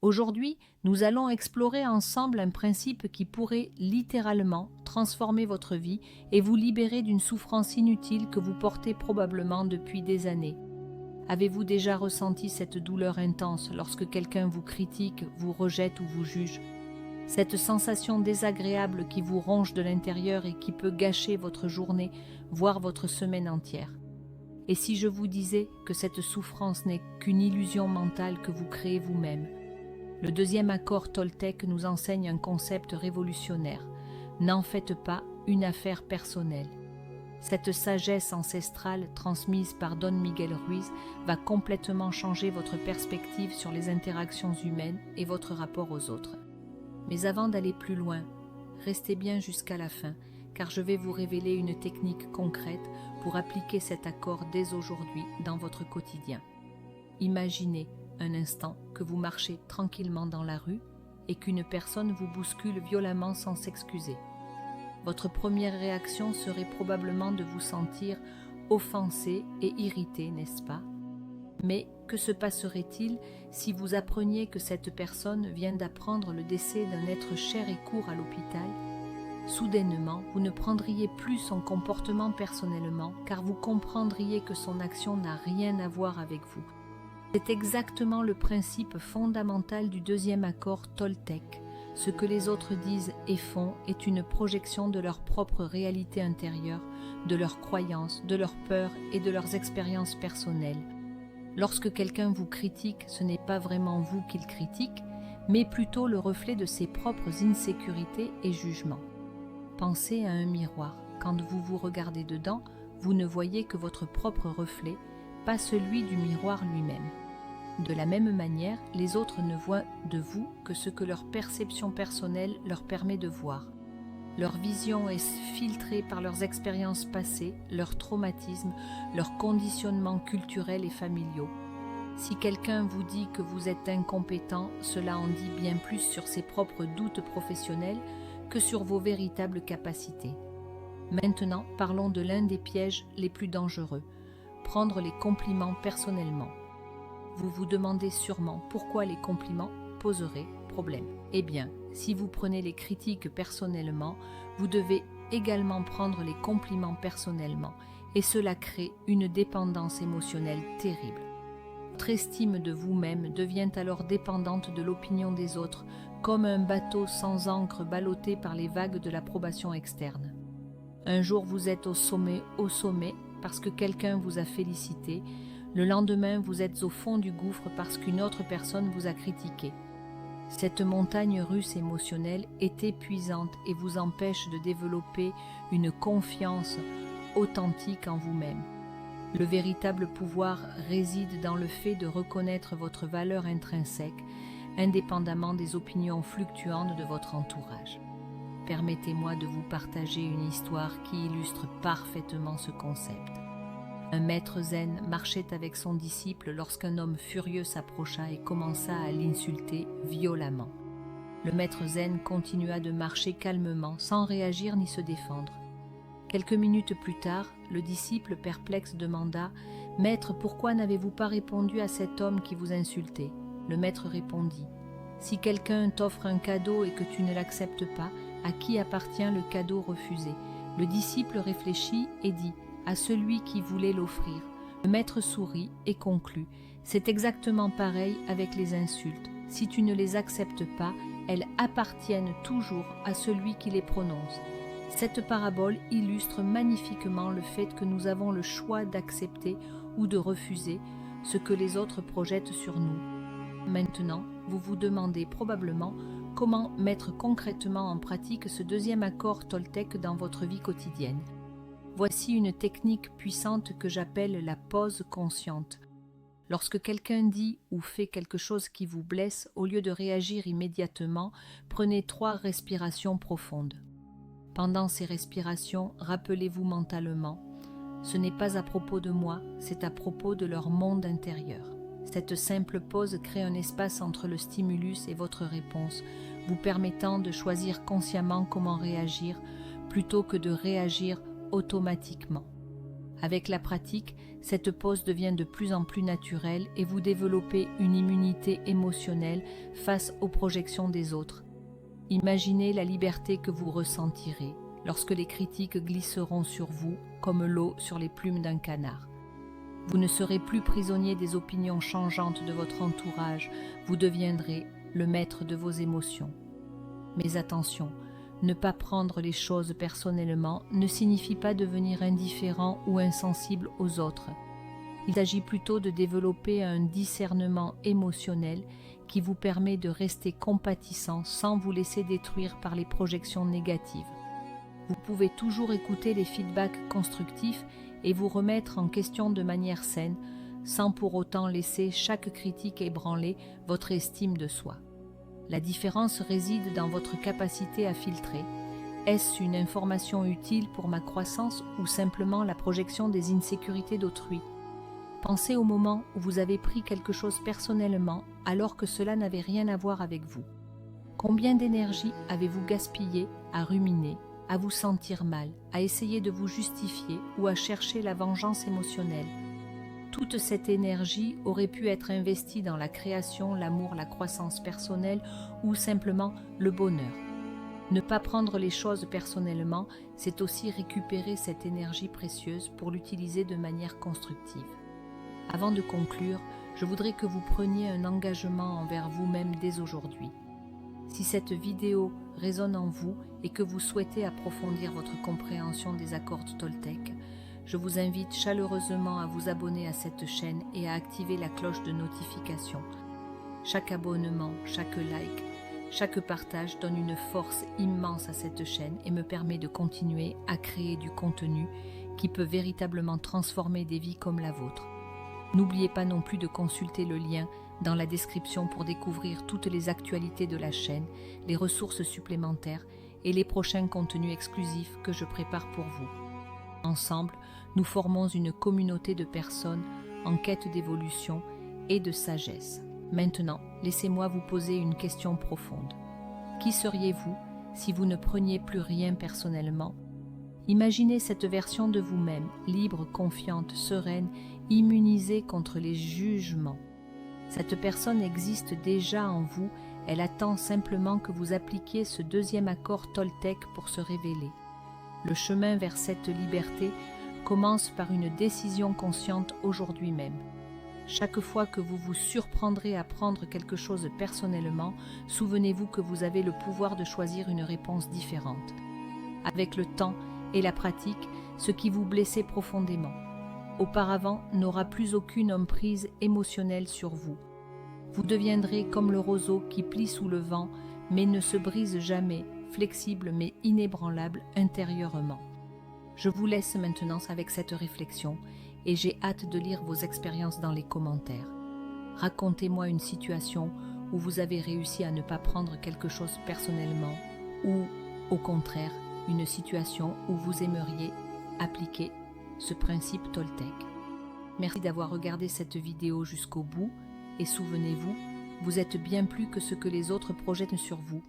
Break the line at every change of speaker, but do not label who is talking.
Aujourd'hui, nous allons explorer ensemble un principe qui pourrait littéralement transformer votre vie et vous libérer d'une souffrance inutile que vous portez probablement depuis des années. Avez-vous déjà ressenti cette douleur intense lorsque quelqu'un vous critique, vous rejette ou vous juge? Cette sensation désagréable qui vous ronge de l'intérieur et qui peut gâcher votre journée, voire votre semaine entière. Et si je vous disais que cette souffrance n'est qu'une illusion mentale que vous créez vous-même? Le deuxième accord Toltec nous enseigne un concept révolutionnaire. N'en faites pas une affaire personnelle. Cette sagesse ancestrale transmise par Don Miguel Ruiz va complètement changer votre perspective sur les interactions humaines et votre rapport aux autres. Mais avant d'aller plus loin, restez bien jusqu'à la fin, car je vais vous révéler une technique concrète pour appliquer cet accord dès aujourd'hui dans votre quotidien. Imaginez un instant que vous marchez tranquillement dans la rue et qu'une personne vous bouscule violemment sans s'excuser. Votre première réaction serait probablement de vous sentir offensé et irrité, n'est-ce pas? Mais que se passerait-il si vous appreniez que cette personne vient d'apprendre le décès d'un être cher et court à l'hôpital? Soudainement, vous ne prendriez plus son comportement personnellement, car vous comprendriez que son action n'a rien à voir avec vous. C'est exactement le principe fondamental du deuxième accord Toltec. Ce que les autres disent et font est une projection de leur propre réalité intérieure, de leurs croyances, de leurs peurs et de leurs expériences personnelles. Lorsque quelqu'un vous critique, ce n'est pas vraiment vous qu'il critique, mais plutôt le reflet de ses propres insécurités et jugements. Pensez à un miroir. Quand vous vous regardez dedans, vous ne voyez que votre propre reflet, pas celui du miroir lui-même. De la même manière, les autres ne voient de vous que ce que leur perception personnelle leur permet de voir. Leur vision est filtrée par leurs expériences passées, leurs traumatismes, leurs conditionnements culturels et familiaux. Si quelqu'un vous dit que vous êtes incompétent, cela en dit bien plus sur ses propres doutes professionnels que sur vos véritables capacités. Maintenant, parlons de l'un des pièges les plus dangereux, prendre les compliments personnellement. Vous vous demandez sûrement pourquoi les compliments poseraient problème. Eh bien, si vous prenez les critiques personnellement, vous devez également prendre les compliments personnellement, et cela crée une dépendance émotionnelle terrible. Votre estime de vous-même devient alors dépendante de l'opinion des autres, comme un bateau sans ancre ballotté par les vagues de l'approbation externe. Un jour vous êtes au sommet, parce que quelqu'un vous a félicité. Le lendemain, vous êtes au fond du gouffre parce qu'une autre personne vous a critiqué. Cette montagne russe émotionnelle est épuisante et vous empêche de développer une confiance authentique en vous-même. Le véritable pouvoir réside dans le fait de reconnaître votre valeur intrinsèque, indépendamment des opinions fluctuantes de votre entourage. Permettez-moi de vous partager une histoire qui illustre parfaitement ce concept. Un maître zen marchait avec son disciple lorsqu'un homme furieux s'approcha et commença à l'insulter violemment. Le maître zen continua de marcher calmement, sans réagir ni se défendre. Quelques minutes plus tard, le disciple perplexe demanda « Maître, pourquoi n'avez-vous pas répondu à cet homme qui vous insultait ?» Le maître répondit « Si quelqu'un t'offre un cadeau et que tu ne l'acceptes pas, à qui appartient le cadeau refusé ?» Le disciple réfléchit et dit « À celui qui voulait l'offrir. » Le maître sourit et conclut « C'est exactement pareil avec les insultes. Si tu ne les acceptes pas, elles appartiennent toujours à celui qui les prononce. » Cette parabole illustre magnifiquement le fait que nous avons le choix d'accepter ou de refuser ce que les autres projettent sur nous. Maintenant, vous vous demandez probablement comment mettre concrètement en pratique ce deuxième accord Toltec dans votre vie quotidienne. Voici une technique puissante que j'appelle la pause consciente. Lorsque quelqu'un dit ou fait quelque chose qui vous blesse, au lieu de réagir immédiatement, prenez 3 respirations profondes. Pendant ces respirations, rappelez-vous mentalement « Ce n'est pas à propos de moi, c'est à propos de leur monde intérieur ». Cette simple pause crée un espace entre le stimulus et votre réponse, vous permettant de choisir consciemment comment réagir plutôt que de réagir automatiquement. Avec la pratique, cette pause devient de plus en plus naturelle et vous développez une immunité émotionnelle face aux projections des autres. Imaginez la liberté que vous ressentirez lorsque les critiques glisseront sur vous comme l'eau sur les plumes d'un canard. Vous ne serez plus prisonnier des opinions changeantes de votre entourage, vous deviendrez le maître de vos émotions. Mais attention, ne pas prendre les choses personnellement ne signifie pas devenir indifférent ou insensible aux autres. Il s'agit plutôt de développer un discernement émotionnel qui vous permet de rester compatissant sans vous laisser détruire par les projections négatives. Vous pouvez toujours écouter les feedbacks constructifs et vous remettre en question de manière saine, sans pour autant laisser chaque critique ébranler votre estime de soi. La différence réside dans votre capacité à filtrer. Est-ce une information utile pour ma croissance ou simplement la projection des insécurités d'autrui ? Pensez au moment où vous avez pris quelque chose personnellement alors que cela n'avait rien à voir avec vous. Combien d'énergie avez-vous gaspillé à ruminer, à vous sentir mal, à essayer de vous justifier ou à chercher la vengeance émotionnelle ? Toute cette énergie aurait pu être investie dans la création, l'amour, la croissance personnelle ou simplement le bonheur. Ne pas prendre les choses personnellement, c'est aussi récupérer cette énergie précieuse pour l'utiliser de manière constructive. Avant de conclure, je voudrais que vous preniez un engagement envers vous-même dès aujourd'hui. Si cette vidéo résonne en vous et que vous souhaitez approfondir votre compréhension des accords Toltec, je vous invite chaleureusement à vous abonner à cette chaîne et à activer la cloche de notification. Chaque abonnement, chaque like, chaque partage donne une force immense à cette chaîne et me permet de continuer à créer du contenu qui peut véritablement transformer des vies comme la vôtre. N'oubliez pas non plus de consulter le lien dans la description pour découvrir toutes les actualités de la chaîne, les ressources supplémentaires et les prochains contenus exclusifs que je prépare pour vous. Ensemble, nous formons une communauté de personnes en quête d'évolution et de sagesse. Maintenant, laissez-moi vous poser une question profonde. Qui seriez-vous si vous ne preniez plus rien personnellement ? Imaginez cette version de vous-même, libre, confiante, sereine, immunisée contre les jugements. Cette personne existe déjà en vous, elle attend simplement que vous appliquiez ce deuxième accord Toltec pour se révéler. Le chemin vers cette liberté commence par une décision consciente aujourd'hui même. Chaque fois que vous vous surprendrez à prendre quelque chose personnellement, souvenez-vous que vous avez le pouvoir de choisir une réponse différente. Avec le temps et la pratique, ce qui vous blessait profondément auparavant n'aura plus aucune emprise émotionnelle sur vous. Vous deviendrez comme le roseau qui plie sous le vent, mais ne se brise jamais, flexible mais inébranlable intérieurement. Je vous laisse maintenant avec cette réflexion et j'ai hâte de lire vos expériences dans les commentaires. Racontez-moi une situation où vous avez réussi à ne pas prendre quelque chose personnellement ou, au contraire, une situation où vous aimeriez appliquer ce principe Toltec. Merci d'avoir regardé cette vidéo jusqu'au bout et souvenez-vous, vous êtes bien plus que ce que les autres projettent sur vous.